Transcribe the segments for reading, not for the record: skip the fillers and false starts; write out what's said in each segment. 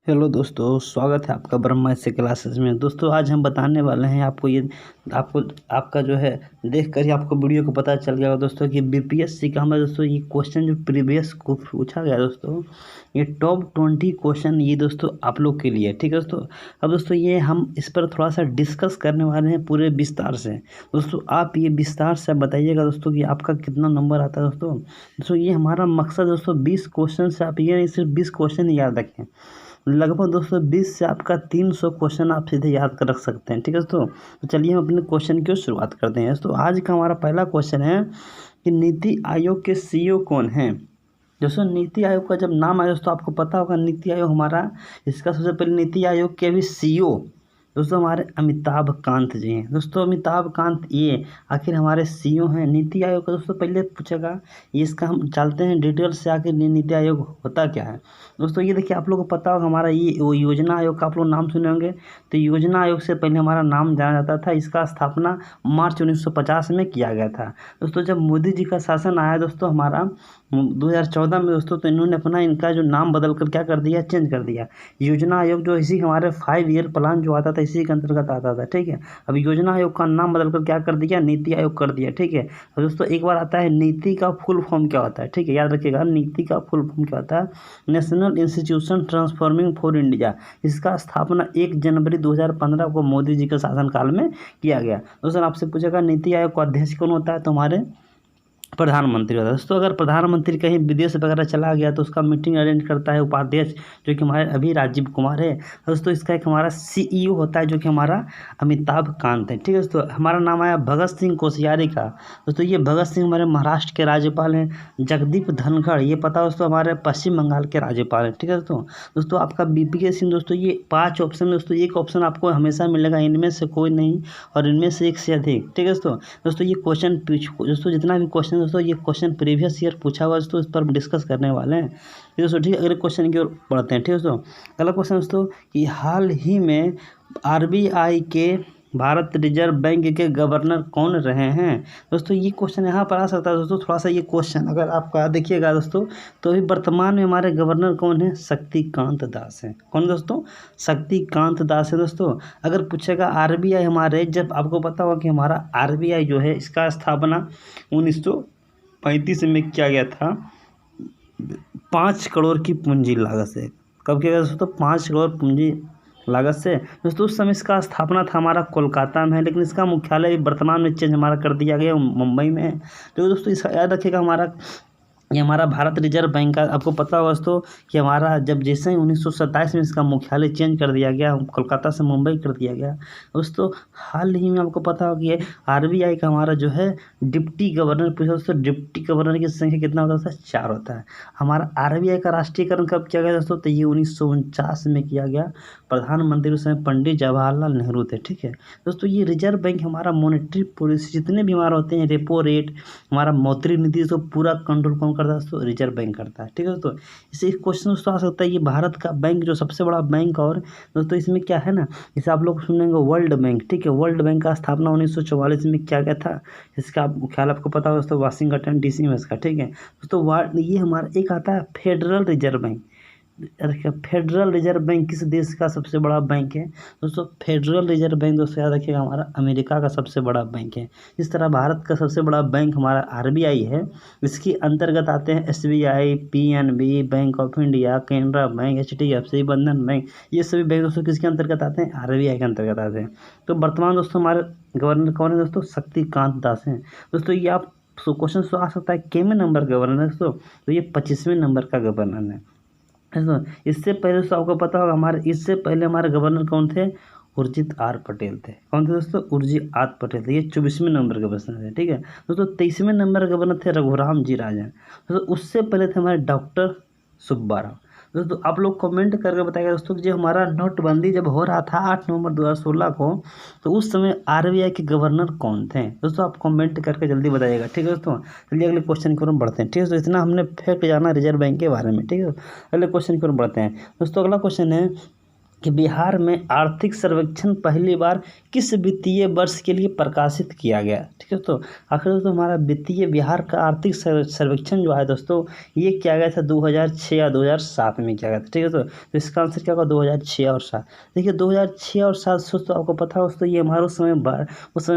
Hello दोस्तों, स्वागत है आपका ब्रह्मा से क्लासेस में। दोस्तों आज हम बताने वाले हैं आपको आपको आपका जो है देख कर ही आपको वीडियो को पता चल गया दोस्तों कि बीपीएससी का हमें दोस्तों ये क्वेश्चन जो प्रीवियस को पूछा गया दोस्तों, ये टॉप 20 क्वेश्चन ये दोस्तों आप लोग के लिए, ठीक है दोस्तों। अब दोस्तों ये हम इस पर थोड़ा सा डिस्कस करने वाले हैं पूरे विस्तार से। दोस्तों आप ये विस्तार से बताइएगा दोस्तों कि आपका कितना नंबर आता है दोस्तों। दोस्तों ये हमारा मकसद दोस्तों 20 क्वेश्चन से आप ये नहीं सिर्फ 20 क्वेश्चन याद रखें, लगभग दोस्तों 20 से आपका 300 क्वेश्चन आप सीधे याद कर रख सकते हैं, ठीक है दोस्तों। तो चलिए हम अपने क्वेश्चन की शुरुआत करते हैं। दोस्तों आज का हमारा पहला क्वेश्चन है कि नीति आयोग के सीईओ कौन हैं। दोस्तों नीति आयोग का जब नाम आया दोस्तों आपको पता होगा नीति आयोग हमारा, इसका सबसे पहले नीति आयोग के अभी सीईओ दोस्तों हमारे अमिताभ कांत जी हैं। दोस्तों अमिताभ कांत ये आखिर हमारे सीईओ हैं नीति आयोग का। दोस्तों पहले पूछेगा ये, इसका हम चलते हैं डिटेल से आखिर नीति आयोग होता क्या है। दोस्तों ये देखिए आप लोगों को पता होगा हमारा ये वो योजना आयोग का आप लोग नाम सुने होंगे। तो योजना आयोग से पहले हमारा नाम जाना जाता था, इसका स्थापना मार्च 1950 में किया गया था। दोस्तों जब मोदी जी का शासन आया दोस्तों हमारा 2014 में दोस्तों, तो इन्होंने अपना इनका जो नाम बदल कर क्या कर दिया, चेंज कर दिया। योजना आयोग जो इसी हमारे 5 ईयर प्लान जो आता था इसी के अंतर्गत आता था, ठीक है। अब योजना आयोग का नाम बदल कर क्या कर दिया, नीति आयोग कर दिया, ठीक है। तो दोस्तों एक बार आता है नीति का फुल फॉर्म क्या होता है, ठीक है, याद रखिएगा नीति का फुल फॉर्म क्या होता है, national institution transforming for India. इसका स्थापना 1 जनवरी 2015 को मोदी जी के शासनकाल में किया गया। दोस्तों आपसे पूछेगा नीति आयोग का अध्यक्ष कौन होता है, तो हमारे प्रधानमंत्री होता है। दोस्तों अगर प्रधानमंत्री कहीं विदेश वगैरह चला गया तो उसका मीटिंग अरेंज करता है उपाध्यक्ष, जो कि हमारे अभी राजीव कुमार है। दोस्तों इसका एक हमारा सीईओ होता है जो कि हमारा अमिताभ कांत है, ठीक है। दोस्तों हमारा नाम आया भगत सिंह कोश्यारी का। दोस्तों ये भगत सिंह हमारे महाराष्ट्र के राज्यपाल हैं। जगदीप धनखड़ ये पता दोस्तों हमारे पश्चिम बंगाल के राज्यपाल हैं, ठीक है दोस्तों। दोस्तों आपका बीपीएससी दोस्तों ये 5 ऑप्शन में दोस्तों एक ऑप्शन आपको हमेशा मिलेगा, इनमें से कोई नहीं और इनमें से एक से अधिक, ठीक है दोस्तों। दोस्तों ये क्वेश्चन दोस्तों जितना भी क्वेश्चन दोस्तों ये क्वेश्चन प्रीवियस ईयर पूछा हुआ दोस्तों, इस पर हम डिस्कस करने वाले हैं दोस्तों, ठीक है। अगले क्वेश्चन की ओर बढ़ते हैं, ठीक है दोस्तों। अगला क्वेश्चन दोस्तों कि हाल ही में आरबीआई के भारत रिजर्व बैंक के गवर्नर कौन रहे हैं। दोस्तों ये क्वेश्चन यहाँ पर आ सकता है दोस्तों, थोड़ा सा ये क्वेश्चन अगर आपका देखिएगा दोस्तों, तो अभी वर्तमान में हमारे गवर्नर कौन है, शक्तिकांत दास हैं। कौन दोस्तों, शक्तिकांत दास है दोस्तों। अगर पूछेगा आरबीआई हमारे, जब आपको पता होगा कि हमारा आरबीआई जो है इसका स्थापना 1935 में किया गया था 5 करोड़ की पूंजी लागत से। कब किया गया दोस्तों, 5 करोड़ पूंजी लागत से। दोस्तों उस समय इसका स्थापना था हमारा कोलकाता में है, लेकिन इसका मुख्यालय वर्तमान में चेंज हमारा कर दिया गया मुंबई में है। तो दोस्तों इसका याद रखिएगा हमारा ये हमारा भारत रिजर्व बैंक का आपको पता होगा दोस्तों कि हमारा जब जैसे ही 1927 में इसका मुख्यालय चेंज कर दिया गया, कोलकाता से मुंबई कर दिया गया। दोस्तों हाल ही में आपको पता होगा कि आरबीआई का हमारा जो है डिप्टी गवर्नर पूछा दोस्तों, डिप्टी गवर्नर की संख्या कितना होता है, 4 होता है। हमारा आरबीआई का राष्ट्रीयकरण कब किया गया दोस्तों, तो ये 1949 में किया गया। प्रधानमंत्री उस समय पंडित जवाहरलाल नेहरू थे, ठीक है। दोस्तों ये रिजर्व बैंक हमारा मॉनेटरी पॉलिसी जितने भी हमारा होते हैं, रेपो रेट हमारा मौद्रिक नीति तो पूरा कंट्रोल कौन करता है दोस्तों, रिजर्व बैंक करता है, ठीक है दोस्तों। इससे एक क्वेश्चन दोस्तों आ सकता है ये भारत का बैंक जो सबसे बड़ा बैंक, और दोस्तों इसमें क्या है ना, जैसे आप लोग सुनेंगे वर्ल्ड बैंक, ठीक है। वर्ल्ड बैंक का स्थापना 1944 में किया गया था। इसका ख्याल आपको पता है दोस्तों वाशिंगटन डीसी में इसका, ठीक है दोस्तों। ये हमारा एक आता है federal reserve bank. Federal reserve bank किस देश का सबसे बड़ा बैंक है दोस्तों, फेडरल रिजर्व बैंक दोस्तों याद रखिएगा हमारा अमेरिका का सबसे बड़ा बैंक है। इस तरह भारत का सबसे बड़ा बैंक हमारा आरबीआई है। इसके अंतर्गत आते हैं SBI, PNB, bank of India, Canara bank, HDFC, बंधन बैंक। ये सभी बैंक दोस्तों किसके अंतर्गत आते हैं, आरबीआई के अंतर्गत आते हैं। तो वर्तमान दोस्तों हमारे गवर्नर कौन है दोस्तों, शक्तिकांत दास हैं। दोस्तों ये आप क्वेश्चन तो आ सकता है कितने नंबर गवर्नर है दोस्तों, तो ये 25वें नंबर का गवर्नर है। इससे पहले दोस्तों आपको पता होगा इससे पहले हमारे गवर्नर कौन थे, उर्जित आर पटेल थे। कौन थे दोस्तों, उर्जित आर पटेल थे। ये 24वें नंबर के गवर्नर थे, ठीक है दोस्तों। 23वें नंबर के गवर्नर थे रघुराम जी राजन। दोस्तों उससे पहले थे हमारे डॉक्टर सुब्बा राव। दोस्तों आप लोग कमेंट करके बताइएगा दोस्तों कि जो हमारा नोटबंदी जब हो रहा था 8 नवंबर 2016 को, तो उस समय आरबीआई के गवर्नर कौन थे दोस्तों, आप कमेंट करके जल्दी बताइएगा, ठीक है दोस्तों। चलिए अगले क्वेश्चन की ओर बढ़ते हैं, ठीक है। तो इतना हमने फैक्ट जाना रिजर्व बैंक के बारे में, ठीक है। अगले क्वेश्चन की ओर बढ़ते हैं दोस्तों। अगला क्वेश्चन है कि बिहार में आर्थिक सर्वेक्षण पहली बार किस वित्तीय वर्ष के लिए प्रकाशित किया गया। ठीक है दोस्तों, आखिर दोस्तों हमारा वित्तीय बिहार का आर्थिक सर्वेक्षण जो है दोस्तों ये किया गया था 2006 या 2007 में किया गया था। ठीक है दोस्तों, तो इसका आंसर क्या होगा 2006 और 7। देखिए 2006 और 7 दोस्तों आपको पता है दोस्तों ये हमारे उस समय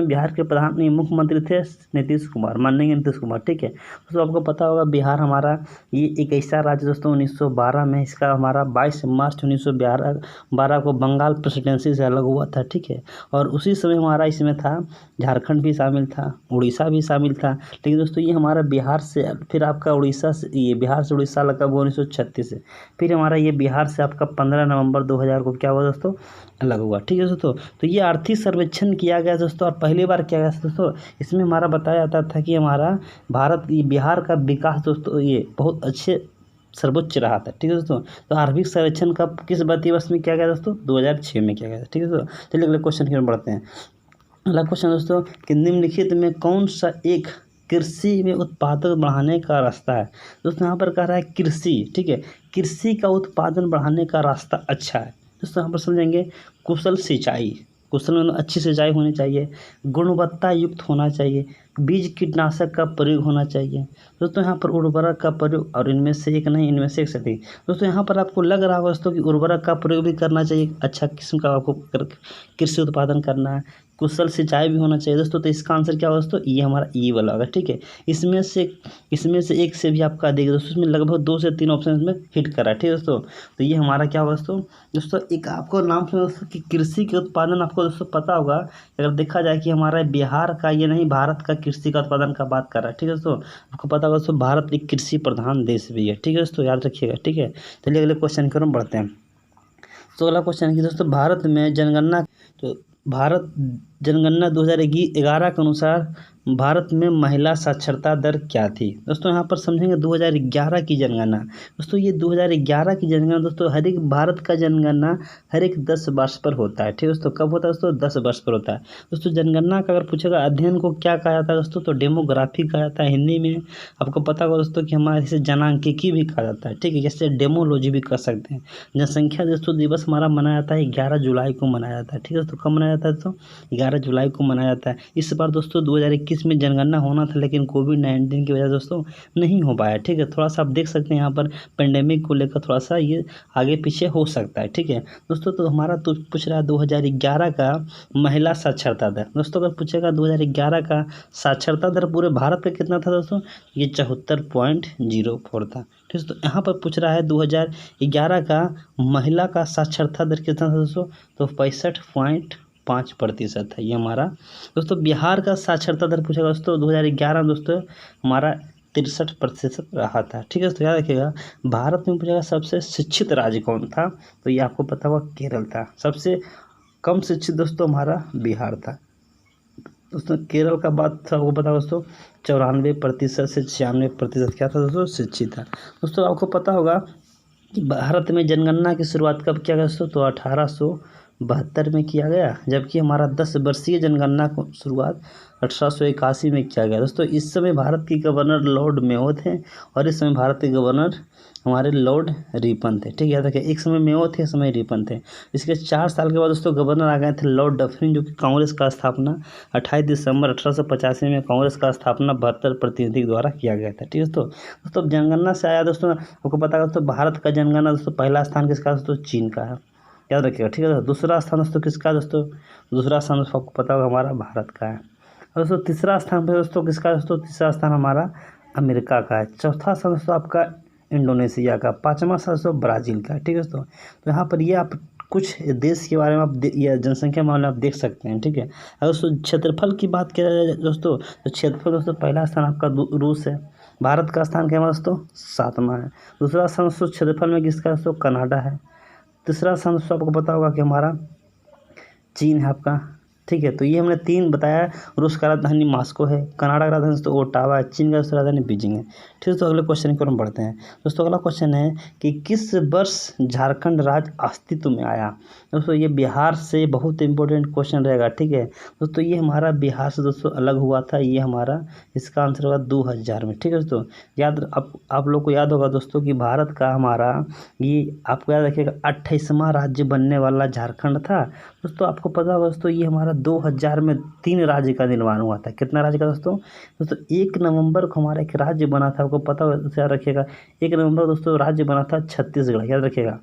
बिहार के मुख्यमंत्री थे नीतीश कुमार, माननीय नीतीश कुमार। ठीक है दोस्तों, आपको पता होगा बिहार हमारा ये एक ऐसा राज्य दोस्तों 1912 में इसका हमारा 22 मार्च 1912 को बंगाल प्रेसिडेंसी से अलग हुआ था। ठीक है, और उसी समय हमारा इसमें था झारखंड भी शामिल था, उड़ीसा भी शामिल था। लेकिन दोस्तों ये हमारा बिहार से फिर आपका उड़ीसा से ये बिहार से उड़ीसा अलग हुआ 1936 से। फिर हमारा ये बिहार से आपका 15 नवंबर 2000 को क्या हुआ दोस्तों अलग हुआ। ठीक है दोस्तों, तो ये आर्थिक सर्वेक्षण किया गया दोस्तों, और पहली बार किया गया दोस्तों। इसमें हमारा बताया जाता था कि हमारा बिहार का विकास दोस्तों ये बहुत अच्छे सर्वोच्च रहा था। ठीक है दोस्तों, तो आर्थिक सर्वेक्षण का किस वित्तीय वर्ष में किया गया दोस्तों 2006 में किया गया था। ठीक है दोस्तों, चलिए अगले क्वेश्चन की ओर बढ़ते हैं। अगला क्वेश्चन दोस्तों कि निम्नलिखित में कौन सा एक कृषि में उत्पादन बढ़ाने का रास्ता है। दोस्तों यहाँ पर कह रहा है कृषि। ठीक है, कृषि का उत्पादन बढ़ाने का रास्ता अच्छा है दोस्तों। यहाँ पर समझेंगे कुशल सिंचाई, कुशल में अच्छी सिंचाई होनी चाहिए, गुणवत्ता युक्त होना चाहिए, बीज कीटनाशक का प्रयोग होना चाहिए दोस्तों। यहाँ पर उर्वरक का प्रयोग, और इनमें से एक नहीं इनमें से एक सही दोस्तों। यहाँ पर आपको लग रहा होगा दोस्तों कि उर्वरक का प्रयोग भी करना चाहिए, अच्छा किस्म का आपको कृषि उत्पादन करना है, कुशल सिंचाई भी होना चाहिए दोस्तों। तो इसका आंसर क्या होगा दोस्तों ये हमारा ई वाला होगा। ठीक है, इसमें से एक से भी आपका देगा दोस्तों, इसमें लगभग 2 से 3 ऑप्शन में हिट करा। ठीक है दोस्तों, तो ये हमारा क्या होगा दोस्तों एक आपको नाम सुना दोस्तों कि कृषि के उत्पादन आपको दोस्तों पता होगा, अगर देखा जाए कि हमारा बिहार का ये नहीं भारत का कृषि का उत्पादन का बात कर रहा है। ठीक है दोस्तों, आपको पता होगा दोस्तों भारत एक कृषि प्रधान देश भी है। ठीक है दोस्तों, याद रखिएगा। ठीक है, चलिए अगले क्वेश्चन की ओर बढ़ते हैं। तो अगला क्वेश्चन है दोस्तों भारत में जनगणना, तो भारत जनगणना 2011 के अनुसार भारत में महिला साक्षरता दर क्या थी दोस्तों। यहाँ पर समझेंगे 2011 की जनगणना दोस्तों, ये 2011 की जनगणना दोस्तों हर एक भारत का जनगणना हर एक 10 वर्ष पर होता है। ठीक है दोस्तों, कब होता है दोस्तों 10 वर्ष पर होता है दोस्तों। जनगणना का अगर पूछेगा अध्ययन को क्या कहा जाता है दोस्तों, तो डेमोग्राफी कहा जाता है हिंदी में। आपको पता होगा दोस्तों कि हमारे इसे जनांकिकी भी कहा जाता है। ठीक है, जैसे डेमोलॉजी भी कर सकते हैं। जनसंख्या दोस्तों दिवस हमारा मनाया जाता है 11 जुलाई को मनाया जाता है। ठीक है दोस्तों, कब मनाया जाता है दोस्तों 11 जुलाई को मनाया जाता है। इस बार दोस्तों 2021 में जनगणना होना था, लेकिन कोविड-19 की वजह दोस्तों नहीं हो पाया। ठीक है, थोड़ा सा आप देख सकते हैं यहाँ पर पेंडेमिक को लेकर थोड़ा सा ये आगे पीछे हो सकता है। ठीक है दोस्तों, तो हमारा तो पूछ रहा है 2011 का महिला साक्षरता दर दोस्तों। अगर पूछेगा 2011 का साक्षरता दर पूरे भारत में कितना था दोस्तों, ये 74.04 था। ठीक है, तो यहाँ पर पूछ रहा है 2011 का महिला का साक्षरता दर कितना था दोस्तों, तो 65.5% है ये हमारा दोस्तों। बिहार का साक्षरता दर पूछेगा दोस्तों 2011 में दोस्तों हमारा 63% रहा था। ठीक है, तो याद रखिएगा। भारत में पूछेगा सबसे शिक्षित राज्य कौन था, तो ये आपको पता होगा केरल था। सबसे कम शिक्षित दोस्तों हमारा बिहार था दोस्तों। केरल का बात आपको पता दोस्तों 94% से 96% क्या था दोस्तों शिक्षित था दोस्तों। आपको पता होगा कि भारत में जनगणना की शुरुआत कब किया गया दोस्तों, तो 1872 में किया गया, जबकि हमारा 10 वर्षीय जनगणना को शुरुआत 1881 में किया गया दोस्तों। इस समय भारत के गवर्नर लॉर्ड मेयो थे, और इस समय भारत के गवर्नर हमारे लॉर्ड रिपन थे। ठीक है, याद रखिए, एक समय मेयो थे, एक समय रिपन थे। इसके 4 साल के बाद दोस्तों गवर्नर आ गए थे लॉर्ड डफरिन, जो कि कांग्रेस का स्थापना 28 दिसंबर 1885 में कांग्रेस का स्थापना 72 प्रतिनिधि द्वारा किया गया था। ठीक है दोस्तों, जनगणना से आया दोस्तों। आपको पता है दोस्तों भारत का जनगणना दोस्तों पहला स्थान किसका दोस्तों, चीन का है, याद रखिएगा। ठीक है, दूसरा स्थान दोस्तों किसका दोस्तों, दूसरा स्थान दोस्तों आपको पता होगा हमारा भारत का है। और दोस्तों तीसरा स्थान पे दोस्तों किसका दोस्तों, तीसरा स्थान हमारा अमेरिका का है। चौथा स्थान दोस्तों आपका इंडोनेशिया का। 5वां स्थान दोस्तों ब्राज़ील का है। ठीक है दोस्तों, तो यहाँ पर ये आप कुछ देश के बारे में आप या जनसंख्या मामले आप देख सकते हैं। ठीक है, अगर दोस्तों क्षेत्रफल की बात किया जाए दोस्तों, तो क्षेत्रफल दोस्तों पहला स्थान आपका रूस है। भारत का स्थान क्या है दोस्तों 7वां है। दूसरा स्थान दोस्तों क्षेत्रफल में किसका दोस्तों, कनाडा है। तीसरा स्थान दोस्तों आपको पता होगा कि हमारा चीन है आपका। ठीक है। तो ये हमने 3 बताया। रूस का राजधानी मॉस्को है, कनाडा का राजधानी दोस्तों ओटावा है, चीन का राजधानी बीजिंग है। ठीक है दोस्तों, अगले क्वेश्चन की ओर हम बढ़ते हैं। दोस्तों अगला क्वेश्चन है कि किस वर्ष झारखंड राज्य अस्तित्व में आया। दोस्तों ये बिहार से बहुत इंपॉर्टेंट क्वेश्चन रहेगा। ठीक है दोस्तों, ये हमारा बिहार से दोस्तों अलग हुआ था। ये हमारा इसका आंसर होगा 2000 में। ठीक है दोस्तों, याद आप लोग को याद होगा दोस्तों कि भारत का हमारा ये आपको याद रखिएगा 28वां राज्य बनने वाला झारखंड था। दोस्तों आपको पता होगा दोस्तों, ये हमारा 2000 में 3 राज्य का निर्माण हुआ था। कितना राज्य का दोस्तों? 1 नवंबर को हमारा एक राज्य बना था। आपको पता होगा, याद रखिएगा 1 नवंबर दोस्तों राज्य बना था छत्तीसगढ़। याद रखिएगा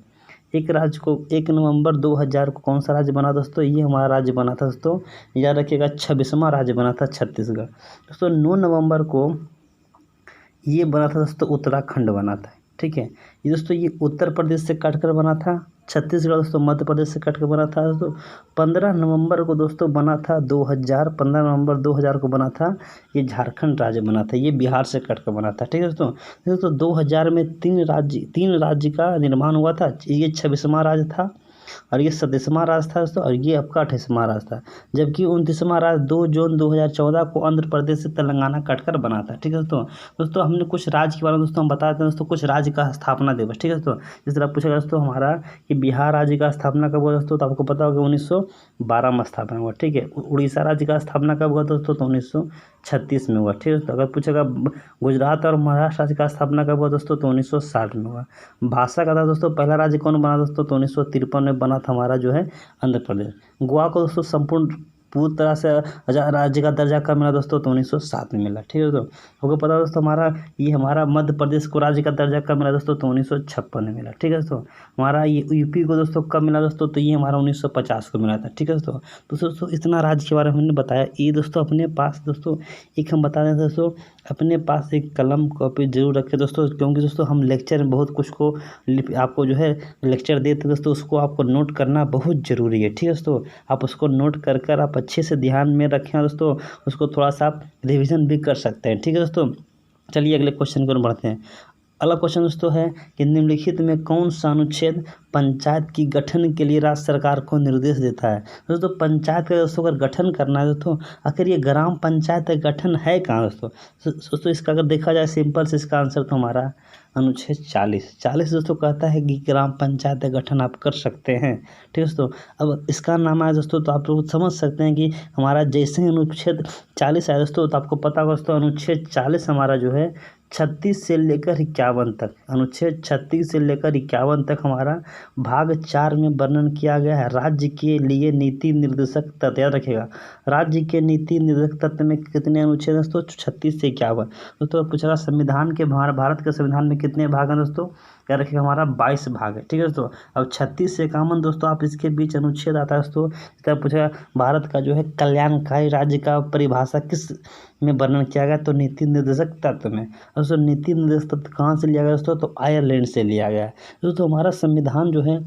1 नवंबर 2000 को कौन सा राज्य बना दोस्तों? ये हमारा राज्य बना था दोस्तों, याद रखिएगा 26वां राज्य बना था छत्तीसगढ़। दोस्तों 9 नवंबर को ये बना था दोस्तों उत्तराखंड बना था। ठीक है, ये दोस्तों ये उत्तर प्रदेश से कटकर बना था। छत्तीसगढ़ दोस्तों मध्य प्रदेश से कटकर बना था दोस्तों। 15 नवंबर को दोस्तों बना था 2000, 15 नवंबर 2000 को बना था ये झारखंड राज्य बना था। ये बिहार से कटकर बना था। ठीक है दोस्तों 2000 में 3 राज्य का निर्माण हुआ था। ये 26वां राज्य था और ये 27वां राज्य था दोस्तों, और ये आपका 28वां राज्य था। जबकि 29वां राज्य 2 जून 2014 को आंध्र प्रदेश से तेलंगाना कटकर बना था। ठीक है दोस्तों हमने कुछ राज्य के बारे में दोस्तों हम बताते हैं दोस्तों, कुछ राज्य का स्थापना दिवस। ठीक है दोस्तों, जिस तरह पूछेगा दोस्तों हमारा कि बिहार राज्य का स्थापना कब हुआ दोस्तों, तो आपको पता होगा 1912 में स्थापना हुआ। ठीक है, उड़ीसा राज्य का स्थापना कब हुआ दोस्तों, तो 1936 में हुआ। ठीक है दोस्तों, अगर पूछेगा गुजरात और महाराष्ट्र राज्य का स्थापना कब हुआ दोस्तों, तो 1960 में हुआ। भाषा का था दोस्तों पहला राज्य कौन बना दोस्तों, तो 1953 में बना था हमारा जो है आंध्र प्रदेश। गोवा को दोस्तों संपूर्ण पूरी तरह से राज्य का दर्जा कब मिला दोस्तों, तो 1907 में मिला। ठीक है दोस्तों, आपको पता है दोस्तों हमारा मध्य प्रदेश को राज्य का दर्जा कब मिला दोस्तों, तो 1956 में मिला। ठीक है दोस्तों, हमारा ये यूपी को दोस्तों कब मिला दोस्तों, तो ये हमारा 1950 को मिला था। ठीक है दोस्तों इतना राज्य के बारे में हमने बताया। ये दोस्तों अपने पास दोस्तों एक हम बता दें दोस्तों, अपने पास एक कलम कॉपी जरूर रखें दोस्तों, क्योंकि दोस्तों हम लेक्चर में बहुत कुछ को आपको जो है लेक्चर देते दोस्तों, उसको आपको नोट करना बहुत ज़रूरी है। ठीक है दोस्तों, आप उसको नोट कर आप अच्छे से ध्यान में रखें दोस्तों, उसको थोड़ा सा आप रिविज़न भी कर सकते हैं। ठीक है दोस्तों, चलिए अगले क्वेश्चन की ओर बढ़ते हैं। अगला क्वेश्चन दोस्तों है कि निम्नलिखित में कौन सा अनुच्छेद पंचायत की गठन के लिए राज्य सरकार को निर्देश देता है। दोस्तों पंचायत का दोस्तों अगर गठन करना है दोस्तों, आखिर ये ग्राम पंचायत का गठन है कहाँ दोस्तों इसका अगर देखा जाए सिंपल से इसका आंसर तो हमारा अनुच्छेद 40 दोस्तों कहता है कि ग्राम पंचायत का गठन आप कर सकते हैं। ठीक है दोस्तों, अब इसका नाम है दोस्तों, तो आप लोग समझ सकते हैं कि हमारा जैसे ही अनुच्छेद 40 है दोस्तों, तो आपको पता होगा दोस्तों अनुच्छेद 40 हमारा जो है 36 से लेकर 51 तक, अनुच्छेद 36 से लेकर 51 तक हमारा भाग 4 में वर्णन किया गया है राज्य के लिए नीति निर्देशक तत्व। याद रखिएगा राज्य के नीति निर्देशक तत्व में कितने अनुच्छेद दोस्तों, 36 से 51 दोस्तों। पूछेगा संविधान के भारत के संविधान में कितने भाग हैं दोस्तों, याद रखिएगा हमारा 22 भाग है। ठीक है दोस्तों, अब 36 से 51 दोस्तों आप इसके बीच अनुच्छेद आता है दोस्तों। इस तरह पूछेगा भारत का जो है कल्याणकारी राज्य का परिभाषा किस में वर्णन किया गया, तो नीति निर्देशक तत्व में। दोस्तों नीति निर्देशक तत्व कहाँ से लिया गया दोस्तों, तो आयरलैंड से लिया गया है। दोस्तों हमारा संविधान जो है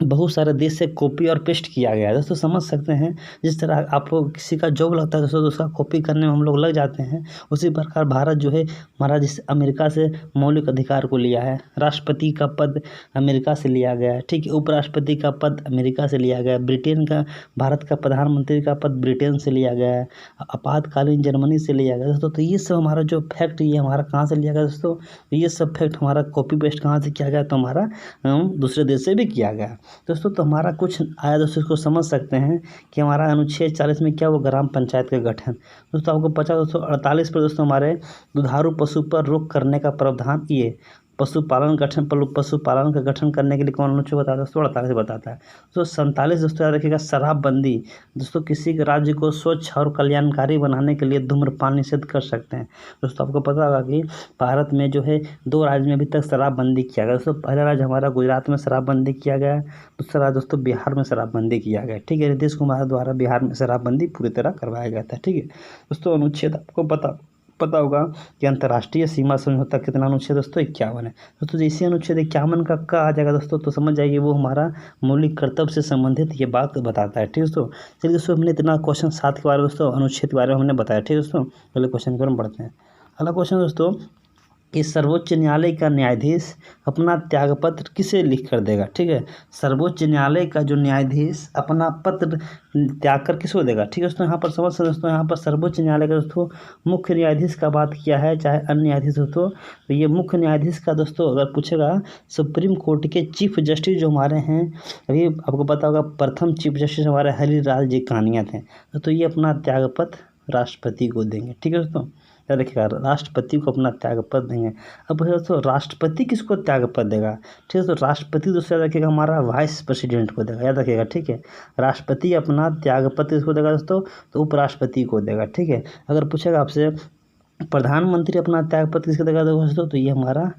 बहुत सारे देश से कॉपी और पेस्ट किया गया है दोस्तों, समझ सकते हैं। जिस तरह आपको किसी का जॉब लगता है दोस्तों, तो उसका कॉपी करने में हम लोग लग जाते हैं, उसी प्रकार भारत जो है हमारा जिस अमेरिका से मौलिक अधिकार को लिया है। राष्ट्रपति का पद अमेरिका से लिया गया है। ठीक है, उपराष्ट्रपति का पद अमेरिका से लिया गया है। ब्रिटेन का भारत का प्रधानमंत्री का पद ब्रिटेन से लिया गया है। आपातकालीन जर्मनी से लिया गया दोस्तों। तो ये सब हमारा जो फैक्ट ये हमारा कहाँ से लिया गया दोस्तों, ये सब फैक्ट हमारा कॉपी पेस्ट कहाँ से किया गया, तो हमारा दूसरे देश से भी किया गया दोस्तों। तो हमारा कुछ आया दोस्तों, इसको समझ सकते हैं कि हमारा अनुच्छेद 40 में क्या वो ग्राम पंचायत का गठन। दोस्तों आपको पता दोस्तों 48 पर दोस्तों हमारे दुधारू पशु पर रोक करने का प्रावधान ये पशुपालन का गठन करने के लिए कौन अनुच्छेद बताता है दोस्तों, 48 बताता है। दोस्तों 47 दोस्तों याद रखिएगा शराबबंदी। दोस्तों किसी राज्य को स्वच्छ और कल्याणकारी बनाने के लिए धूम्रपान निषेध कर सकते हैं। दोस्तों आपको पता होगा कि भारत में जो है 2 राज्य में अभी तक शराबबंदी किया गया दोस्तों। पहला राज्य हमारा गुजरात में शराबबंदी किया गया है, दूसरा राज्य दोस्तों बिहार में शराबबंदी किया गया। ठीक है, नीतीश कुमार द्वारा बिहार में शराबबंदी पूरी तरह करवाया गया था। ठीक है दोस्तों, अनुच्छेद आपको पता होगा कि अंतर्राष्ट्रीय सीमा समझौता कितना अनुच्छेद दोस्तों 51 है। दोस्तों जैसे अनुच्छेद 51 का आ जाएगा दोस्तों, तो समझ जाइए वो हमारा मौलिक कर्तव्य से संबंधित ये बात बताता है। ठीक है दोस्तों, चलिए दोस्तों हमने इतना क्वेश्चन 7 के बारे में दोस्तों अनुच्छेद के बारे में हमने बताया। ठीक है दोस्तों, अगले क्वेश्चन की ओर बढ़ते हैं। अगला क्वेश्चन दोस्तों कि सर्वोच्च न्यायालय का न्यायाधीश अपना त्यागपत्र किसे लिख कर देगा। ठीक है, सर्वोच्च न्यायालय का जो न्यायाधीश अपना पत्र त्याग कर किसको देगा। ठीक है दोस्तों, यहाँ पर समझ सकते दोस्तों, यहाँ पर सर्वोच्च न्यायालय का दोस्तों मुख्य न्यायाधीश का बात किया है, चाहे अन्य न्यायाधीश दोस्तों, तो ये मुख्य न्यायाधीश का दोस्तों अगर पूछेगा, सुप्रीम कोर्ट के चीफ जस्टिस जो हमारे हैं, अभी आपको पता होगा प्रथम चीफ जस्टिस हमारे हरिलाल जी कानिया थे, तो ये अपना त्यागपत्र राष्ट्रपति को देंगे। ठीक है दोस्तों, याद रखिएगा, राष्ट्रपति को अपना त्यागपत्र देंगे। अब दोस्तों राष्ट्रपति किसको त्यागपत्र देगा। ठीक है, तो राष्ट्रपति दोस्तों याद रखिएगा हमारा वाइस प्रेसिडेंट को देगा, याद रखिएगा। ठीक है, राष्ट्रपति अपना त्यागपत्र किसको देगा दोस्तों, तो उपराष्ट्रपति को देगा। ठीक है, अगर पूछेगा आपसे प्रधानमंत्री अपना त्यागपत्र किसको देगा दोस्तों, तो ये हमारा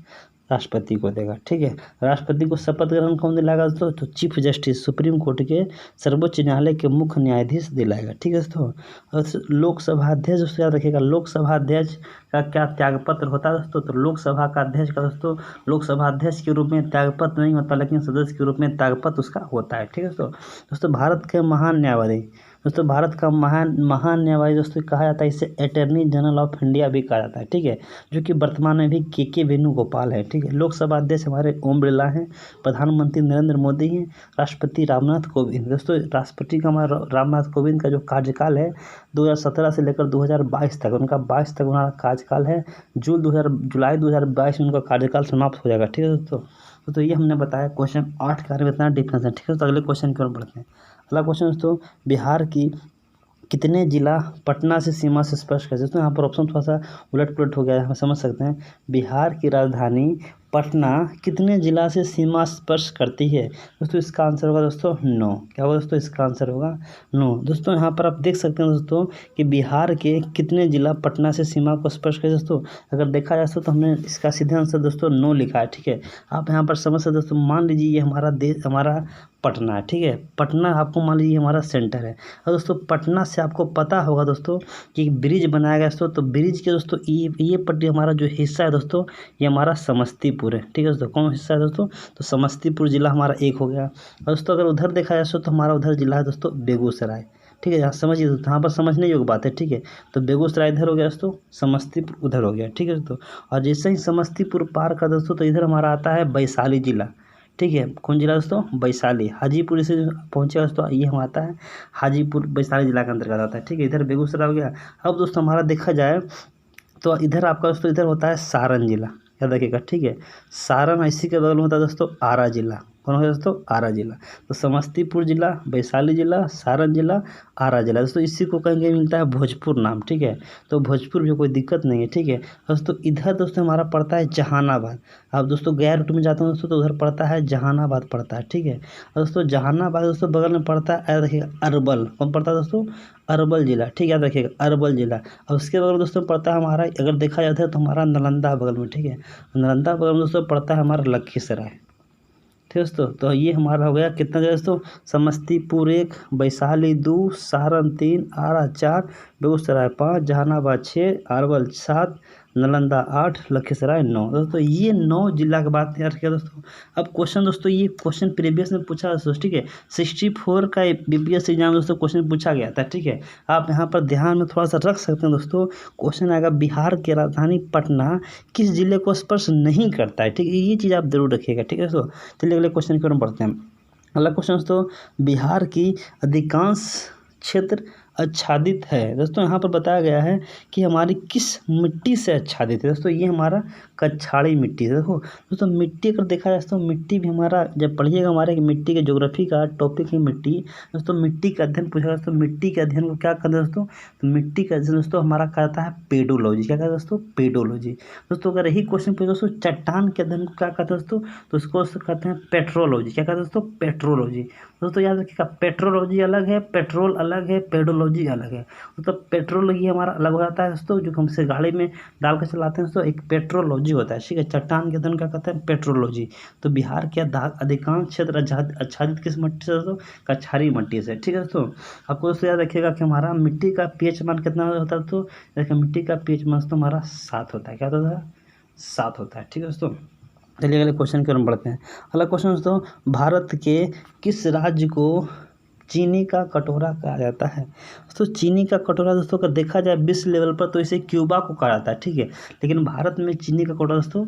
राष्ट्रपति को देगा। ठीक है, राष्ट्रपति को शपथ ग्रहण कौन दिलाएगा दोस्तों, तो चीफ जस्टिस सुप्रीम कोर्ट के सर्वोच्च न्यायालय के मुख्य न्यायाधीश दिलाएगा। ठीक है दोस्तों, और लोकसभा अध्यक्ष दोस्तों याद रखिएगा, लोकसभा अध्यक्ष का क्या त्यागपत्र होता है दोस्तों, तो लोकसभा का अध्यक्ष का दोस्तों लोकसभा अध्यक्ष के रूप में त्यागपत्र नहीं होता, लेकिन सदस्य के रूप में त्यागपत्र उसका होता है। ठीक है दोस्तों, भारत के महान न्यायवादी दोस्तों, भारत का महान न्यायवादी दोस्तों कहा जाता है, इसे अटॉर्नी जनरल ऑफ इंडिया भी कहा जाता है। ठीक है, जो कि वर्तमान में भी के वेणुगोपाल है। ठीक है, लोकसभा अध्यक्ष हमारे ओम बिरला हैं, प्रधानमंत्री नरेंद्र मोदी हैं, राष्ट्रपति रामनाथ कोविंद। दोस्तों राष्ट्रपति का हमारा रामनाथ कोविंद का जो कार्यकाल है 2017 से लेकर 2022 तक, उनका 22 तक उनका कार्यकाल है, जुलाई 2022 में उनका कार्यकाल समाप्त हो जाएगा। ठीक है दोस्तों, तो ये हमने बताया क्वेश्चन 8 के बारे में इतना डिफरेंस है। ठीक है, तो अगले क्वेश्चन की ओर बढ़ते हैं। अगला क्वेश्चन दोस्तों, बिहार की कितने जिला पटना से सीमा से स्पर्श करते हैं। दोस्तों यहाँ पर ऑप्शन थोड़ा सा उलट पुलट हो गया है, हम समझ सकते हैं। बिहार की राजधानी पटना कितने जिला से सीमा स्पर्श करती है दोस्तों, इसका आंसर होगा दोस्तों 9। क्या होगा दोस्तों, इसका आंसर होगा 9। दोस्तों यहाँ पर आप देख सकते हैं दोस्तों कि बिहार के कितने जिला पटना से सीमा को स्पर्श करते हैं। दोस्तों अगर देखा जाए तो हमने इसका सीधा आंसर दोस्तों 9 लिखा है। ठीक है, आप यहाँ पर समझ सकते दोस्तों, मान लीजिए ये हमारा देश हमारा पटना है। ठीक है, पटना आपको मान लीजिए हमारा सेंटर है, और दोस्तों पटना से आपको पता होगा दोस्तों कि ब्रिज बनाया गया दोस्तों, तो ब्रिज के दोस्तों ये पट्टी हमारा जो हिस्सा है दोस्तों, ये हमारा समस्तीपुर है। ठीक है दोस्तों, कौन हिस्सा है दोस्तों, तो समस्तीपुर जिला हमारा एक हो गया। और दोस्तों अगर उधर देखा जाए तो हमारा उधर जिला है दोस्तों बेगूसराय। ठीक है, यहाँ समझिए दोस्तों, यहाँ पर समझने योग्य बात है। ठीक है, तो बेगूसराय इधर हो गया दोस्तों, समस्तीपुर उधर हो गया। ठीक है दोस्तों, और जैसे ही समस्तीपुर पार कर दोस्तों, तो इधर हमारा आता है वैशाली जिला। ठीक है, कौन जिला दोस्तों, वैशाली। हाजीपुर से पहुँचेगा दोस्तों, ये हम आता है हाजीपुर वैशाली जिला के अंतर्गत आता है। ठीक है, इधर बेगूसराय हो गया। अब दोस्तों हमारा देखा जाए तो इधर आपका दोस्तों इधर होता है सारण जिला, याद रखिएगा। ठीक है, सारण इसी के बगल में होता है दोस्तों आरा जिला। कौन हो दोस्तों, आरा जिला। तो समस्तीपुर जिला, वैशाली जिला, सारण जिला, आरा जिला। दोस्तों इसी को कहीं मिलता है भोजपुर नाम। ठीक है, तो भोजपुर भी कोई दिक्कत नहीं है। ठीक है दोस्तों, इधर दोस्तों हमारा पड़ता है जहानाबाद। आप दोस्तों गया रूट में जाते हैं दोस्तों, तो उधर पड़ता है जहानाबाद पड़ता है। ठीक है, और दोस्तों जहानाबाद दोस्तों बगल में पड़ता है, याद रखिएगा, अरवल। कौन पड़ता है दोस्तों, अरवल जिला। ठीक है, याद रखिएगा, अरवल जिला। और उसके बगल में दोस्तों पड़ता है हमारा, अगर देखा जाता है तो हमारा नालंदा बगल में। ठीक है, नालंदा बगल में दोस्तों पड़ता है हमारा लखीसराय। ठीक दोस्तों, तो ये हमारा हो गया कितना दोस्तों, समस्तीपुर 1, वैशाली 2, सारण 3, आरा 4, बेगूसराय 5, जहानाबाद 6, अरवल 7, नालंदा 8, लखीसराय 9। दोस्तों ये 9 जिला की बात याद किया दोस्तों। अब क्वेश्चन दोस्तों, ये क्वेश्चन प्रीवियस में पूछा दोस्तों। ठीक है, 64 का बीपीएससी एग्जाम दोस्तों क्वेश्चन पूछा गया था। ठीक है, आप यहाँ पर ध्यान में थोड़ा सा रख सकते हैं दोस्तों। क्वेश्चन आएगा बिहार की राजधानी पटना किस जिले को स्पर्श नहीं करता है। ठीक है, ये चीज़ आप जरूर रखिएगा। ठीक है दोस्तों, चलिए अगले क्वेश्चन की ओर बढ़ते हैं। अगला क्वेश्चन दोस्तों, बिहार की अधिकांश क्षेत्र आच्छादित है। दोस्तों यहाँ पर बताया गया है कि हमारी किस मिट्टी से आच्छादित है। दोस्तों ये हमारा कछाड़ी मिट्टी है। देखो दोस्तों, मिट्टी अगर देखा जाए तो मिट्टी भी हमारा, जब पढ़िएगा हमारे मिट्टी के ज्योग्राफी का टॉपिक है मिट्टी। दोस्तों मिट्टी का अध्ययन पूछा दोस्तों, मिट्टी के अध्ययन को क्या करते हैं दोस्तों, तो मिट्टी का अध्ययन दोस्तों हमारा कहता है पेडोलॉजी। क्या कहता है दोस्तों, पेडोलॉजी। दोस्तों अगर यही क्वेश्चन पूछे दोस्तों, चट्टान के अध्ययन को क्या कहते हैं दोस्तों, तो उसको कहते हैं पेट्रोलॉजी। क्या कहते हैं दोस्तों, पेट्रोलॉजी। दोस्तों याद रखिएगा, पेट्रोलॉजी अलग है, पेट्रोल अलग है, पेडोलॉजी अलग है। मतलब पेट्रोलॉजी हमारा अलग हो जाता है दोस्तों, जो हमसे गाड़ी में डाल कर चलाते हैं दोस्तों, एक पेट्रोलॉजी होता है। ठीक है, चट्टान के अध्ययन क्या कहते हैं, पेट्रोलॉजी। तो बिहार के अधिकांश क्षेत्र आच्छादित किस मिट्टी से दोस्तों, कछारी मिट्टी से। ठीक है दोस्तों, आपको दोस्तों याद रखिएगा कि हमारा मिट्टी का पीएच मान कितना होता है दोस्तों, देखिए मिट्टी का पीएच मान तो हमारा 7 होता है। क्या होता है, 7 होता है। ठीक है दोस्तों, चलिए अगले क्वेश्चन की ओर बढ़ते हैं। अगला क्वेश्चन दोस्तों, भारत के किस राज्य को चीनी का कटोरा कहा जाता है। दोस्तों चीनी का कटोरा दोस्तों अगर देखा जाए विश्व लेवल पर तो इसे क्यूबा को कहा जाता है, ठीक है। लेकिन भारत में चीनी का कटोरा दोस्तों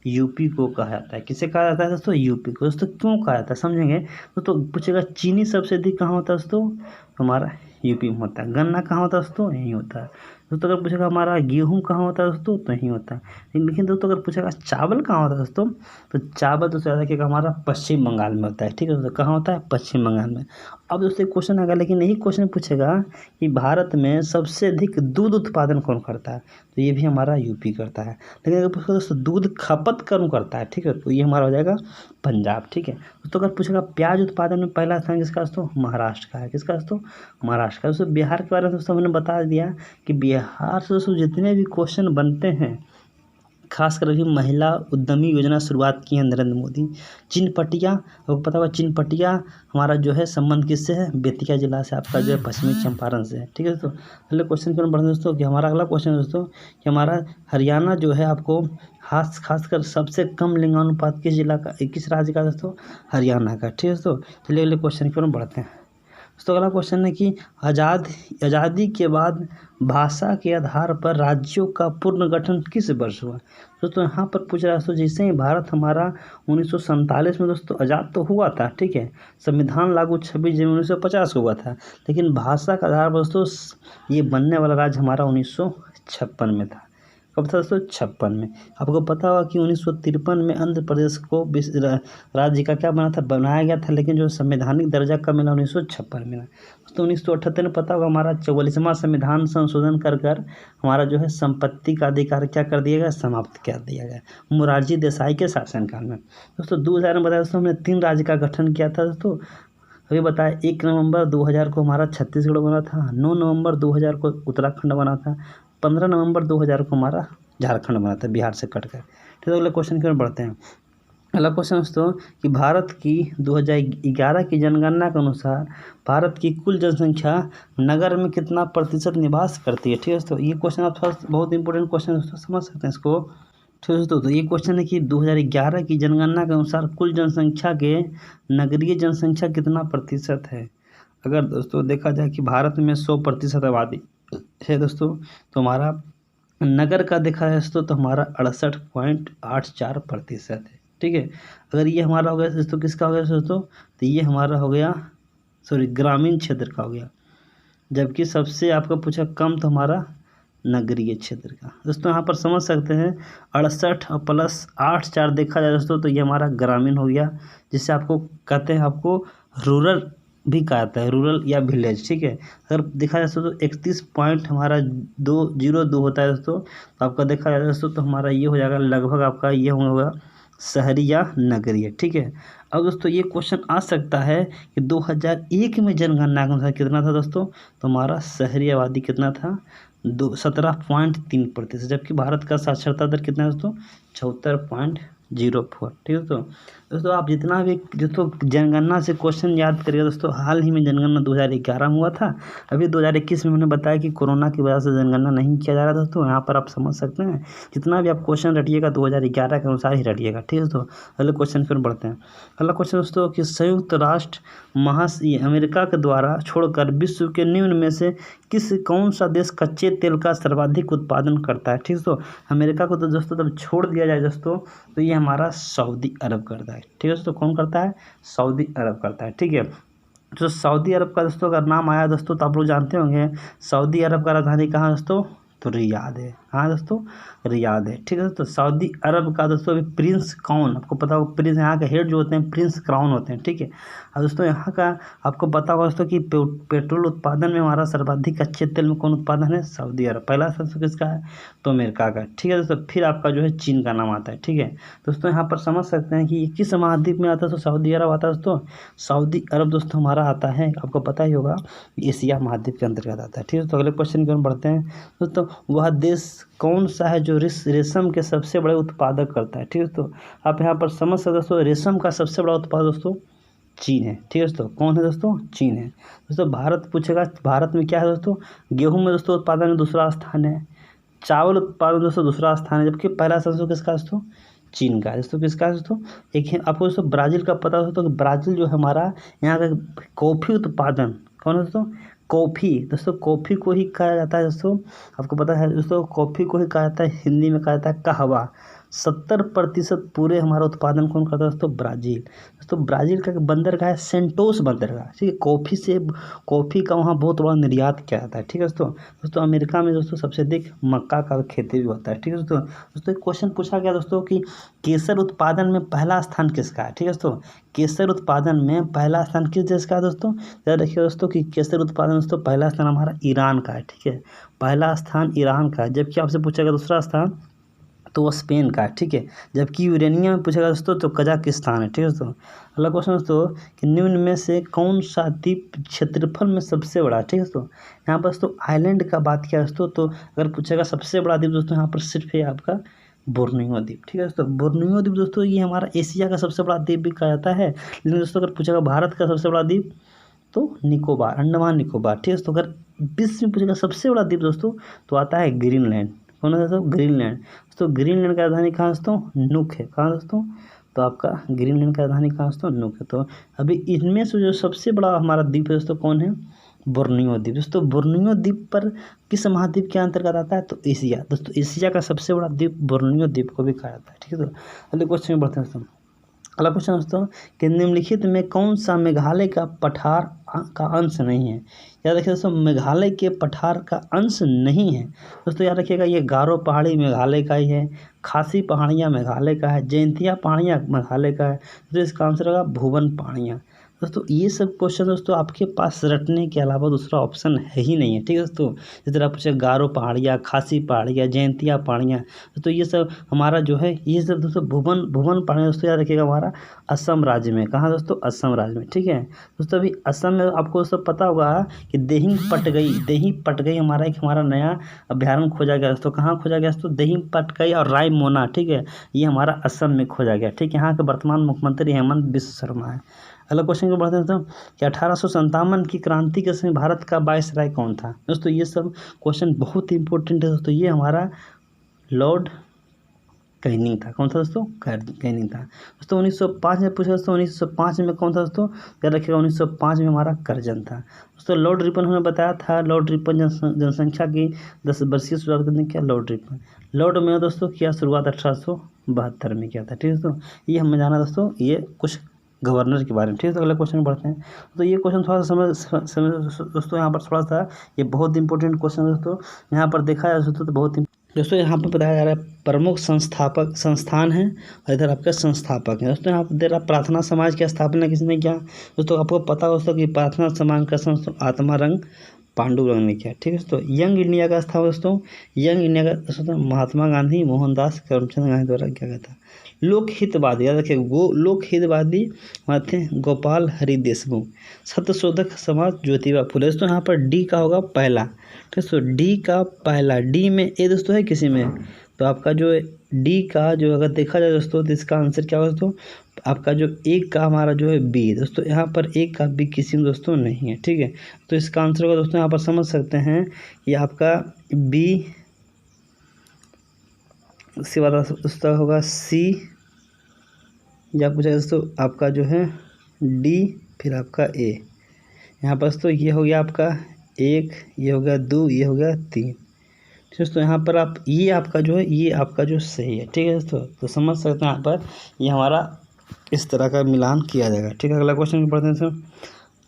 यूपी को कहा जाता है। किसे कहा जाता है दोस्तों? यूपी को। दोस्तों क्यों कहा जाता है समझेंगे। दोस्तों पूछेगा चीनी सबसे अधिक कहाँ होता है दोस्तों? हमारा यूपी में होता है। गन्ना कहाँ होता है दोस्तों? यहीं होता है। दोस्तों अगर पूछेगा हमारा गेहूँ कहाँ होता है दोस्तों? तो यहीं होता है। लेकिन दोस्तों अगर पूछेगा चावल कहाँ होता है दोस्तों, तो चावल दोस्तों याद रखिएगा हमारा पश्चिम बंगाल में होता है, ठीक है दोस्तों। कहाँ होता है? पश्चिम बंगाल में। अब दोस्तों एक क्वेश्चन आएगा, लेकिन यही क्वेश्चन पूछेगा कि भारत में सबसे अधिक दूध उत्पादन कौन करता है, तो ये भी हमारा यूपी करता है। लेकिन अगर पूछेगा दोस्तों दूध खपत कौन करता है, ठीक है, तो ये हमारा हो जाएगा पंजाब, ठीक है दोस्तों। अगर पूछेगा प्याज उत्पादन में पहला स्थान किसका दोस्तों? महाराष्ट्र का है। किसका दोस्तों? महाराष्ट्र का। दोस्तों बिहार के बारे में दोस्तों हमने बता दिया कि बिहार से दोस्तों जितने भी क्वेश्चन बनते हैं, खासकर अभी महिला उद्यमी योजना शुरुआत की है नरेंद्र मोदी। चिनपटिया, आपको पता होगा चिनपटिया हमारा जो है संबंध किससे है? बेतिया जिला से, आपका जो है पश्चिमी चंपारण से है, ठीक है दोस्तों। अगले क्वेश्चन की ओर बढ़ते हैं दोस्तों कि हमारा अगला क्वेश्चन है दोस्तों कि हमारा हरियाणा जो है आपको खासकर सबसे कम लिंगानुपात किस जिला का, किस राज्य का दोस्तों? हरियाणा का, ठीक है दोस्तों। चलिए अगले क्वेश्चन की ओर बढ़ते हैं दोस्तों। अगला क्वेश्चन है कि आज़ादी के बाद भाषा के आधार पर राज्यों का पुनर्गठन किस वर्ष हुआ? दोस्तों यहाँ पर पूछ रहा है दोस्तों, जैसे ही भारत हमारा 1947 में दोस्तों आज़ाद तो हुआ था, ठीक है। संविधान लागू 26 जनवरी 1950 को हुआ था, लेकिन भाषा का आधार पर दोस्तों ये बनने वाला राज्य हमारा 1956 में था। कब था दोस्तों? 56 में। आपको पता होगा कि 1953 में आंध्र प्रदेश को राज्य का क्या बना था? बनाया गया था, लेकिन जो संवैधानिक दर्जा कब मिला? 1956 में। दोस्तों 1978 में पता होगा हमारा 44वां संविधान संशोधन कर हमारा जो है संपत्ति का अधिकार क्या कर दिया गया? समाप्त कर दिया गया मोरारजी देसाई के शासनकाल में। दोस्तों 2000 में बताया दोस्तों हमने 3 राज्य का गठन किया था दोस्तों। अभी बताया 1 नवंबर 2000 को हमारा छत्तीसगढ़ बना था, 9 नवंबर 2000 को उत्तराखंड बना था, 15 नवंबर 2000 को हमारा झारखंड बना था बिहार से कटकर। ठीक है, अगले क्वेश्चन की ओर बढ़ते हैं। अगला क्वेश्चन दोस्तों कि भारत की 2011 की जनगणना के अनुसार भारत की कुल जनसंख्या नगर में कितना प्रतिशत निवास करती है? ठीक है दोस्तों, ये क्वेश्चन आप थोड़ा बहुत इंपॉर्टेंट क्वेश्चन दोस्तों, समझ सकते हैं इसको। ठीक है दोस्तों, तो ये क्वेश्चन है कि 2011 की जनगणना के अनुसार कुल जनसंख्या के नगरीय जनसंख्या कितना प्रतिशत है? अगर दोस्तों देखा जाए कि भारत में 100% आबादी है दोस्तों, तो हमारा नगर का देखा जाए दोस्तों तो हमारा 68.84% है। ठीक है, अगर ये हमारा हो गया दोस्तों, किसका हो गया दोस्तों? तो ये हमारा हो गया ग्रामीण क्षेत्र का हो गया, जबकि सबसे आपका पूछा कम तो हमारा नगरीय क्षेत्र का। दोस्तों यहाँ पर समझ सकते हैं 68 और प्लस 84 देखा जाए दोस्तों तो ये हमारा ग्रामीण हो गया, जिससे आपको कहते हैं आपको रूरल भी कहा जाता है, रूरल या विलेज। ठीक है, अगर देखा जाए दोस्तों 31 पॉइंट हमारा 202 होता है दोस्तों, तो आपका देखा जाए दोस्तों तो हमारा ये हो जाएगा लगभग आपका ये होगा शहरी या नगरीय। ठीक है, अब दोस्तों ये क्वेश्चन आ सकता है कि 2001 में जनगणना के अनुसार कितना था दोस्तों? तो हमारा शहरी आबादी कितना था? 17.3%, जबकि भारत का साक्षरता दर कितना है दोस्तों? 74.04। ठीक है दोस्तों, आप जितना भी दोस्तों जनगणना से क्वेश्चन याद करिएगा दोस्तों, हाल ही में जनगणना 2011 में हुआ था। अभी 2021 में हमने बताया कि कोरोना की वजह से जनगणना नहीं किया जा रहा दोस्तों। यहाँ पर आप समझ सकते हैं, जितना भी आप क्वेश्चन रटिएगा 2011 के अनुसार ही रटिएगा। ठीक है दोस्तों, अगले क्वेश्चन पर बढ़ते हैं। अगला क्वेश्चन दोस्तों कि संयुक्त राष्ट्र अमेरिका के द्वारा छोड़कर विश्व के निम्न में से कौन सा देश कच्चे तेल का सर्वाधिक उत्पादन करता है? ठीक है दोस्तों, अमेरिका को तो दोस्तों जब छोड़ दिया जाए दोस्तों तो ये हमारा सऊदी अरब करता है। ठीक है दोस्तों, कौन करता है? सऊदी अरब करता है। ठीक है, तो सऊदी अरब का दोस्तों अगर नाम आया दोस्तों तो आप लोग जानते होंगे सऊदी अरब का राजधानी कहाँ दोस्तों? तो रियाद है। हाँ दोस्तों, रियाद है। ठीक है दोस्तों, सऊदी अरब का दोस्तों अभी प्रिंस क्राउन, आपको पता होगा प्रिंस यहाँ के हेड जो होते हैं प्रिंस क्राउन होते हैं। ठीक है, और दोस्तों यहाँ का आपको पता होगा दोस्तों कि पेट्रोल उत्पादन में हमारा सर्वाधिक कच्चे तेल में कौन उत्पादन है? सऊदी अरब। पहला स्थान किसका है? तो अमेरिका का। ठीक है दोस्तों, फिर आपका जो है चीन का नाम आता है। ठीक है दोस्तों, यहाँ पर समझ सकते हैं कि ये किस महाद्वीप में आता है? तो सऊदी अरब आता है दोस्तों। सऊदी अरब दोस्तों हमारा आता है, आपको पता ही होगा, एशिया महाद्वीप के अंतर्गत आता है। ठीक है, तो अगले क्वेश्चन की ओर बढ़ते हैं दोस्तों। वह देश कौन सा है जो रेशम के सबसे बड़े उत्पादक करता है? ठीक है दोस्तों, आप यहाँ पर समझ सकते दोस्तों, रेशम का सबसे बड़ा उत्पादक दोस्तों चीन है। ठीक है दोस्तों, कौन है दोस्तों? चीन है। दोस्तों भारत पूछेगा भारत में क्या है दोस्तों? गेहूं में दोस्तों उत्पादन में दूसरा स्थान है, चावल उत्पादन दोस्तों दूसरा स्थान है, जबकि पहला स्थान किसका दोस्तों? चीन का है दोस्तों। किसका है दोस्तों? एक है आपको दोस्तों ब्राज़ील का पता हो तो ब्राज़ील जो है हमारा यहाँ का कॉफ़ी उत्पादन, कौन है दोस्तों? कॉफ़ी। दोस्तों कॉफ़ी को ही कहा जाता है दोस्तों, आपको पता है दोस्तों, कॉफ़ी को ही कहा जाता है, हिंदी में कहा जाता है कहवा। 70% पूरे हमारा उत्पादन कौन करता है दोस्तों? ब्राज़ील। दोस्तों ब्राज़ील का बंदरगाह है सेंटोस बंदरगाह, ठीक है। कॉफ़ी का वहाँ बहुत बड़ा निर्यात किया जाता है, ठीक है दोस्तों। दोस्तों अमेरिका में दोस्तों सबसे अधिक मक्का का खेती भी होता है, ठीक है दोस्तों। दोस्तों एक क्वेश्चन पूछा गया दोस्तों कि केसर उत्पादन में पहला स्थान किसका है, ठीक है दोस्तों। केसर उत्पादन में पहला स्थान किस देश का है दोस्तों? याद रखिए दोस्तों कि केसर उत्पादन दोस्तों पहला स्थान हमारा ईरान का है, ठीक है। पहला स्थान ईरान का है, जबकि आपसे पूछेगा दूसरा स्थान तो वो स्पेन का है, ठीक है। जबकि यूरेनियम में पूछेगा दोस्तों तो कजाकिस्तान है, ठीक है दोस्तों। अगला क्वेश्चन दोस्तों कि निम्न में से कौन सा द्वीप क्षेत्रफल में सबसे बड़ा है, ठीक है दोस्तों। यहाँ पर दोस्तों आइलैंड का बात किया दोस्तों, तो अगर पूछेगा सबसे बड़ा द्वीप दोस्तों यहाँ पर सिर्फ है आपका बोर्नियो द्वीप, ठीक है दोस्तों। बोर्नियो द्वीप दोस्तों ये हमारा एशिया का सबसे बड़ा द्वीप भी कहा जाता है, लेकिन दोस्तों अगर पूछेगा भारत का सबसे बड़ा द्वीप तो निकोबार, अंडमान निकोबार, ठीक है दोस्तों। अगर विश्व में पूछेगा सबसे बड़ा द्वीप दोस्तों तो आता है ग्रीनलैंड, कौन है दोस्तों? ग्रीनलैंड। दोस्तों ग्रीनलैंड का राजधानी कहाँ दोस्तों? नुक है, कहाँ दोस्तों? तो आपका ग्रीनलैंड का राजधानी कहाँ दोस्तों? नुक है। तो अभी इनमें से जो सबसे बड़ा हमारा द्वीप है दोस्तों कौन है? बोर्नियो द्वीप। दोस्तों बोर्नियो द्वीप पर किस महाद्वीप के अंतर्गत आता है? तो एशिया। दोस्तों एशिया का सबसे बड़ा द्वीप बोर्नियो द्वीप को भी कहा जाता है, ठीक है। तो अगले क्वेश्चन में बढ़ते हैं दोस्तों। अगला क्वेश्चन दोस्तों कि निम्नलिखित में कौन सा मेघालय का पठार का अंश नहीं है? याद रखिए दोस्तों मेघालय के पठार का अंश नहीं है दोस्तों। याद रखिएगा ये गारो पहाड़ी मेघालय का ही है, खासी पहाड़ियाँ मेघालय का है, जयंतिया पहाड़ियाँ मेघालय का है, तो इसका आंसर होगा भुवन पहाड़ियाँ। दोस्तों ये सब क्वेश्चन दोस्तों आपके पास रटने के अलावा दूसरा ऑप्शन है ही नहीं है, ठीक है दोस्तों। जिस तरह पूछे गारो पहाड़ियाँ, खासी पहाड़ियाँ, जयंतिया पहाड़ियाँ, तो ये सब हमारा जो है ये सब दोस्तों भुवन पहाड़ियाँ दोस्तों याद रखिएगा हमारा असम राज्य में, कहाँ दोस्तों? असम राज्य में, ठीक है दोस्तों। अभी असम में आपको दोस्तों पता होगा कि देही पटगई हमारा एक हमारा नया अभ्यारण्य खोजा गया दोस्तों। कहाँ खोजा गया दोस्तों? देही पटगई और रायमोना, ठीक है, ये हमारा असम में खोजा गया, ठीक है। यहाँ के वर्तमान मुख्यमंत्री हेमंत बिश्व शर्मा है। अगला क्वेश्चन को बढ़ते हैं दोस्तों कि 1857 की क्रांति के समय भारत का वायसराय कौन था? दोस्तों ये सब क्वेश्चन बहुत ही इंपॉर्टेंट है दोस्तों। ये हमारा लॉर्ड कैनिंग था, कौन था दोस्तों? कैनिंग था दोस्तों। 1905 में पूछा दोस्तों 1905 में कौन था दोस्तों? याद रखिएगा 1905 में हमारा कर्जन था दोस्तों। लॉर्ड रिपन हमने बताया था, लॉर्ड रिपन जनसंख्या की 10 वर्षीय शुरुआत करने किया लॉर्ड रिपन। लॉर्ड में दोस्तों किया शुरुआत 1872 में किया था, ठीक है दोस्तों। ये हमें जाना दोस्तों ये कुछ गवर्नर के बारे में, ठीक है। तो अगला क्वेश्चन बढ़ते हैं। तो ये क्वेश्चन थोड़ा सा समझ दोस्तों, यहाँ पर थोड़ा सा ये बहुत इंपॉर्टेंट क्वेश्चन दोस्तों। यहाँ पर देखा जाए दोस्तों तो बहुत दोस्तों यहाँ पर बताया जा रहा है प्रमुख संस्थान है और इधर आपके संस्थापक हैं दोस्तों। यहाँ पर दे रहा प्रार्थना समाज की स्थापना किसने किया? दोस्तों आपको पता दोस्तों कि प्रार्थना समाज का संस्थान आत्मा रंग पांडुरंग ने किया, ठीक है दोस्तों। यंग इंडिया का स्थापना दोस्तों, यंग इंडिया का दोस्तों महात्मा गांधी मोहनदास करमचंद गांधी द्वारा किया गया था। लोक हितवादी, याद रखिए वो लोक हितवादी थे गोपाल हरि देशमुख। सत्यशोधक समाज ज्योतिबा फुले। दोस्तों यहाँ पर डी का होगा पहला, ठीक है दोस्तों। डी का पहला, डी में ए दोस्तों है किसी में, तो आपका जो डी का जो अगर देखा जाए दोस्तों तो इसका आंसर क्या होगा दोस्तों? आपका जो एक का हमारा जो है बी दोस्तों। यहाँ पर एक का बी किसी में दोस्तों नहीं है, ठीक है। तो इसका आंसर होगा दोस्तों यहाँ पर समझ सकते हैं ये आपका बी, उसके बाद उसका होगा सी, या पूछा दोस्तों आपका जो है डी, फिर आपका ए। यहाँ पर दोस्तों ये हो गया आपका एक, ये हो गया दो, ये हो गया तीन, दोस्तों। यहाँ पर आप ये आपका जो है ये आपका जो सही है, ठीक है दोस्तों। तो समझ सकते हैं यहाँ पर ये हमारा इस तरह का मिलान किया जाएगा, ठीक है। अगला क्वेश्चन पढ़ते हैं दोस्तों।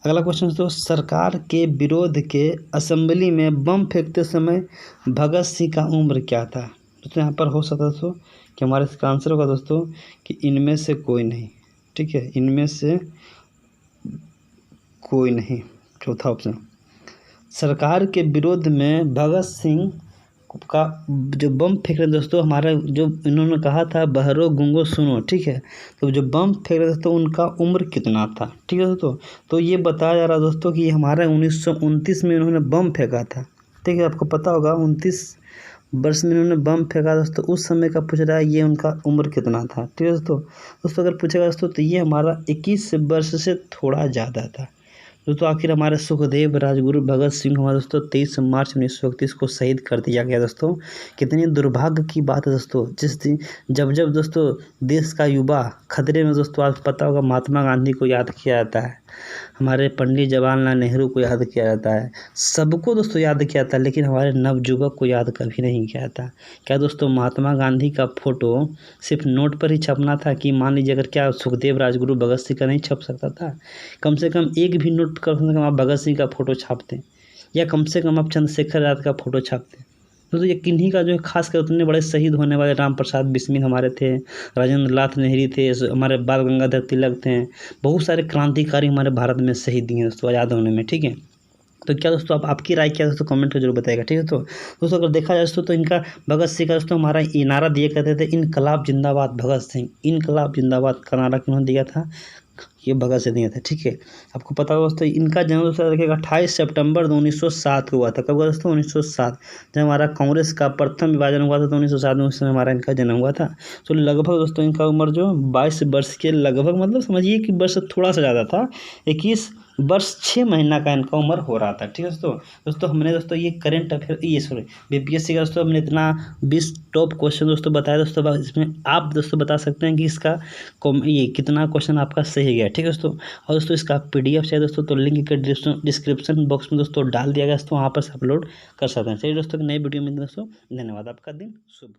अगला क्वेश्चन दोस्तों, सरकार के विरोध के असेंबली में बम फेंकते समय भगत सिंह का उम्र क्या था? दोस्तों यहाँ पर हो सकता है दोस्तों कि हमारा इसका आंसर होगा दोस्तों कि इनमें से कोई नहीं, ठीक है, इनमें से कोई नहीं। चौथा ऑप्शन, सरकार के विरोध में भगत सिंह का जो बम फेंक रहे दोस्तों, हमारा जो इन्होंने कहा था बहरो गुंगो सुनो, ठीक है। तो जो बम फेंक रहे दोस्तों उनका उम्र कितना था, ठीक है दोस्तों। तो ये बताया जा रहा दोस्तों कि हमारा 1929 में इन्होंने बम फेंका था, ठीक है। आपको पता होगा 29 वर्ष में इन्होंने बम फेंका दोस्तों। उस समय का पूछ रहा है ये उनका उम्र कितना था, ठीक है दोस्तों। दोस्तों अगर पूछेगा दोस्तों तो ये हमारा 21 वर्ष से थोड़ा ज़्यादा था दोस्तों आखिर हमारे सुखदेव राजगुरु भगत सिंह हमारे दोस्तों 23 मार्च 1931 को शहीद कर दिया गया दोस्तों। कितनी दुर्भाग्य की बात है दोस्तों, जिस दिन जब जब दोस्तों देश का युवा खतरे में दोस्तों, आज पता होगा महात्मा गांधी को याद किया जाता है, हमारे पंडित जवाहरलाल नेहरू को याद किया जाता है, सबको दोस्तों याद किया जाता है, लेकिन हमारे नवयुवक को याद कभी नहीं किया जाता। क्या दोस्तों महात्मा गांधी का फोटो सिर्फ नोट पर ही छपना था कि मान लीजिए अगर क्या सुखदेव राजगुरु भगत सिंह का नहीं छप सकता था? कम से कम एक भी नोट कम से कम आप भगत सिंह का फोटो छापते, या कम से कम आप चंद्रशेखर आज़ाद का फोटो छापते। तो ये किन्हीं का जो है खास कर उतने बड़े शहीद होने वाले राम प्रसाद बिस्मिल हमारे थे, राजेंद्र नाथ नेहरू थे, हमारे बाल गंगाधर तिलक थे, बहुत सारे क्रांतिकारी हमारे भारत में शहीद हुए दोस्तों आज़ाद होने में। ठीक है, तो क्या दोस्तों आपकी राय क्या दोस्तों कमेंट में जरूर बताएगा। ठीक है दोस्तों अगर देखा जाए दोस्तों तो इनका भगत सिंह का दोस्तों हमारा ये नारा दिया करते थे, इनकलाब जिंदाबाद भगत सिंह, इनकलाब जिंदाबाद का नारा किन्होंने दिया था? ये भगत सिंह दिया था। ठीक है, आपको पता होगा दोस्तों इनका जन्म दोस्तों देखिएगा 28 सितंबर 1907 को हुआ था। कब हुआ दोस्तों? 1907, जब हमारा कांग्रेस का प्रथम विभाजन हुआ था तो 1907 में उस समय हमारा इनका जन्म हुआ था। तो लगभग दोस्तों इनका उम्र जो 22 वर्ष के लगभग, मतलब समझिए कि वर्ष थोड़ा सा ज़्यादा था, 21 वर्ष 6 महीना का इनका उम्र हो रहा था। ठीक है दोस्तों हमने दोस्तों ये करंट अफेयर ये सॉरी बीपीएससी का दोस्तों हमने इतना 20 टॉप क्वेश्चन दोस्तों बताया दोस्तों। इसमें आप दोस्तों बता सकते हैं कि इसका ये कितना क्वेश्चन आपका सही गया। ठीक है दोस्तों, और दोस्तों इसका पीडीएफ चाहिए दोस्तों तो लिंक के डिस्क्रिप्शन बॉक्स में दोस्तों डाल दिया गया दोस्तों, वहाँ पर से अपलोड कर सकते हैं। चलिए दोस्तों नई वीडियो में दोस्तों धन्यवाद, आपका दिन शुभ।